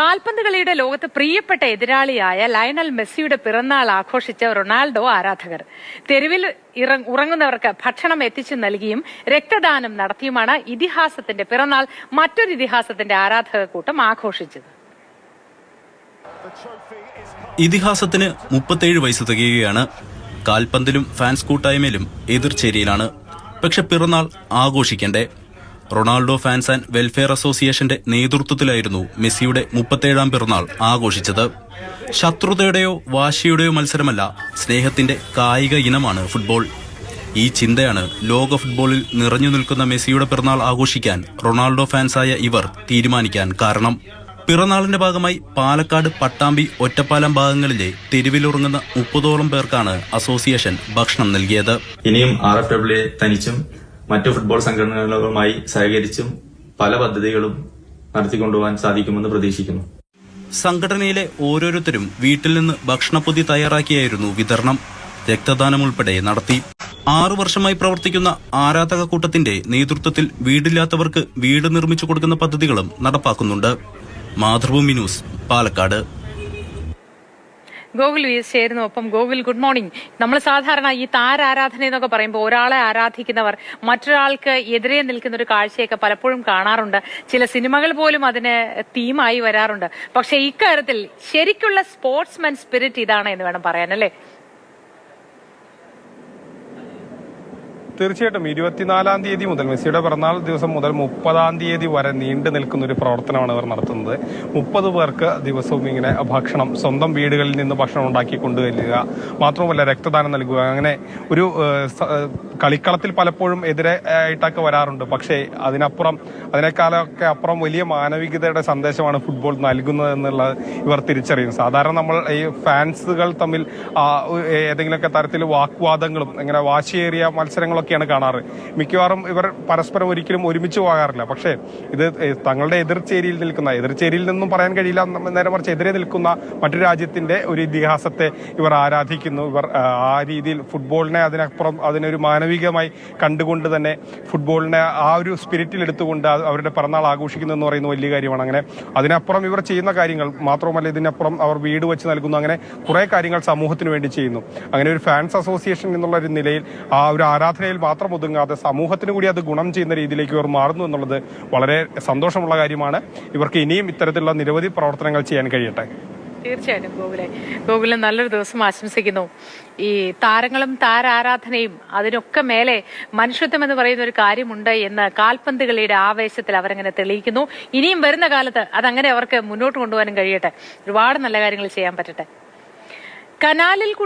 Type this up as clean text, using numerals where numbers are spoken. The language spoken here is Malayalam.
കാൽപന്ത് കളിയുടെ ലോകത്ത് പ്രിയപ്പെട്ട എതിരാളിയായ ലയണൽ മെസ്സിയുടെ പിറന്നാൾ ആഘോഷിച്ച റൊണാൾഡോ ആരാധകർ തെരുവിൽ ഉറങ്ങുന്നവർക്ക് ഭക്ഷണം എത്തിച്ചു നൽകിയും രക്തദാനം നടത്തിയുമാണ് ഇതിഹാസത്തിന്റെ പിറന്നാൾ മറ്റൊരു ഇതിഹാസത്തിന്റെ ആരാധക കൂട്ടം ആഘോഷിച്ചത്. ഇതിഹാസത്തിന് 37 വയസ്സ് തികയുകയാണ്. കാൽപന്തിലും ഫാൻസ് കൂട്ടായ്മയിലും എതിർചേരിയിലാണ്. പക്ഷെ പിറന്നാൾ ആഘോഷിക്കണ്ടേ? റൊണാൾഡോ ഫാൻസ് ആൻഡ് വെൽഫെയർ അസോസിയേഷന്റെ നേതൃത്വത്തിലായിരുന്നു മെസ്സിയുടെ 37ാം പിറന്നാൾ ആഘോഷിച്ചത്. ശത്രുതയുടെയോ വാശിയുടെയോ മത്സരമല്ല, സ്നേഹത്തിന്റെ കായിക ഇനമാണ് ഫുട്ബോൾ. ഈ ചിന്തയാണ് ലോക ഫുട്ബോളിൽ നിറഞ്ഞു നിൽക്കുന്ന മെസ്സിയുടെ പിറന്നാൾ ആഘോഷിക്കാൻ റൊണാൾഡോ ഫാൻസായ ഇവർ തീരുമാനിക്കാൻ കാരണം. പിറന്നാളിന്റെ ഭാഗമായി പാലക്കാട്, പട്ടാമ്പി, ഒറ്റപ്പാലം ഭാഗങ്ങളിലെ തെരുവിലുറങ്ങുന്ന 30ഓളം പേർക്കാണ് അസോസിയേഷൻ ഭക്ഷണം നൽകിയത്. ഇനിയും RFWA തനിച്ചും മറ്റു ഫുട്ബോൾ സംഘടനകളുമായി സഹകരിച്ചും പല പദ്ധതികളും നടത്തിക്കൊണ്ടുപോകാൻ സാധിക്കുമെന്ന് പ്രതീക്ഷിക്കുന്നു. സംഘടനയിലെ ഓരോരുത്തരും വീട്ടിൽ നിന്ന് ഭക്ഷണപ്പൊതി തയ്യാറാക്കിയായിരുന്നു വിതരണം. രക്തദാനം ഉൾപ്പെടെ നടത്തി. 6 വർഷമായി പ്രവർത്തിക്കുന്ന ആരാധക കൂട്ടത്തിന്റെ നേതൃത്വത്തിൽ വീടില്ലാത്തവർക്ക് വീട് നിർമ്മിച്ചു കൊടുക്കുന്ന പദ്ധതികളും നടപ്പാക്കുന്നുണ്ട്. മാതൃഭൂമി ന്യൂസ്, പാലക്കാട്. ഗോകുൽ ചേരുന്നു. ഒപ്പം ഗോകുൽ, ഗുഡ് മോർണിംഗ്. നമ്മൾ സാധാരണ ഈ താരാരാധന എന്നൊക്കെ പറയുമ്പോൾ ഒരാളെ ആരാധിക്കുന്നവർ മറ്റൊരാൾക്ക് എതിരെ നിൽക്കുന്ന ഒരു കാഴ്ചയൊക്കെ പലപ്പോഴും കാണാറുണ്ട്. ചില സിനിമകൾ പോലും അതിന് തീമായി വരാറുണ്ട്. പക്ഷെ ഇക്കാര്യത്തിൽ ശരിക്കുള്ള സ്പോർട്സ്മാൻ സ്പിരിറ്റ് ഇതാണ് എന്ന് വേണം പറയാൻ, അല്ലേ? തീർച്ചയായിട്ടും 24-ാം തീയതി മുതൽ, മെസ്സിയുടെ പിറന്നാൾ ദിവസം മുതൽ 30-ാം തീയതി വരെ നീണ്ടു നിൽക്കുന്ന ഒരു പ്രവർത്തനമാണ് ഇവർ നടത്തുന്നത്. 30 പേർക്ക് ദിവസവും ഇങ്ങനെ ഭക്ഷണം സ്വന്തം വീടുകളിൽ നിന്ന് ഭക്ഷണം ഉണ്ടാക്കി കൊണ്ടുവരിക, മാത്രമല്ല രക്തദാനം നൽകുക. അങ്ങനെ ഒരു കളിക്കളത്തിൽ പലപ്പോഴും എതിരായിട്ടൊക്കെ വരാറുണ്ട്. പക്ഷേ അതിനേക്കാളൊക്കെ അപ്പുറം വലിയ മാനവികതയുടെ സന്ദേശമാണ് ഫുട്ബോൾ നൽകുന്നത് എന്നുള്ളത് ഇവർ തിരിച്ചറിയും. സാധാരണ നമ്മൾ ഈ ഫാൻസുകൾ തമ്മിൽ ഏതെങ്കിലുമൊക്കെ തരത്തിൽ വാഗ്വാദങ്ങളും ഇങ്ങനെ വാശിയേറിയ മത്സരങ്ങളൊക്കെ കാണാറ്. മിക്കവാറും ഇവർ പരസ്പരം ഒരിക്കലും ഒരുമിച്ച് പോകാറില്ല. പക്ഷേ ഇത് തങ്ങളുടെ എതിർചേരിയിൽ നിന്നും പറയാൻ കഴിയില്ല, നേരെ മറിച്ച് എതിരെ നിൽക്കുന്ന മറ്റു രാജ്യത്തിന്റെ ഒരു ഇതിഹാസത്തെ ഇവർ ആരാധിക്കുന്നു. ഇവർ ആ രീതിയിൽ ഫുട്ബോളിനെ അതിനൊരു മാനവികമായി കണ്ടുകൊണ്ട് തന്നെ ഫുട്ബോളിനെ ആ ഒരു സ്പിരിറ്റിൽ എടുത്തുകൊണ്ട് അവരുടെ പിറന്നാൾ ആഘോഷിക്കുന്നു എന്ന് പറയുന്ന വലിയ കാര്യമാണ്. അങ്ങനെ അതിനപ്പുറം ഇവർ ചെയ്യുന്ന കാര്യങ്ങൾ മാത്രമല്ല, ഇതിനപ്പുറം അവർ വീട് വെച്ച് നൽകുന്നു. അങ്ങനെ കുറെ കാര്യങ്ങൾ സമൂഹത്തിന് വേണ്ടി ചെയ്യുന്നു. അങ്ങനെ ഒരു ഫാൻസ് അസോസിയേഷൻ എന്നുള്ള ഒരു നിലയിൽ ആ ഒരു ആരാധനയിൽ മാത്രം ഒതുങ്ങാതെ സമൂഹത്തിന് കൂടി അത് ഗുണം ചെയ്യുന്ന രീതിയിലേക്ക് ഇവർ മാറുന്നു എന്നുള്ളത് വളരെ സന്തോഷമുള്ള കാര്യമാണ്. ഇവർക്ക് ഇനിയും ഇത്തരത്തിലുള്ള നിരവധി പ്രവർത്തനങ്ങൾ ചെയ്യാൻ കഴിയട്ടെ. തീർച്ചയായിട്ടും ഗോകുലം നല്ലൊരു ദിവസം ആശംസിക്കുന്നു. ഈ താരങ്ങളും താരാരാധനയും അതിനൊക്കെ മേലെ മനുഷ്യത്വം എന്ന് പറയുന്ന ഒരു കാര്യമുണ്ട് എന്ന് കാൽപന്ത് കളിയുടെ ആവേശത്തിൽ അവരങ്ങനെ തെളിയിക്കുന്നു. ഇനിയും വരുന്ന കാലത്ത് അതങ്ങനെ അവർക്ക് മുന്നോട്ട് കൊണ്ടുപോകാനും കഴിയട്ടെ. ഒരുപാട് നല്ല കാര്യങ്ങൾ ചെയ്യാൻ പറ്റട്ടെ. കനാലിൽ കൂടി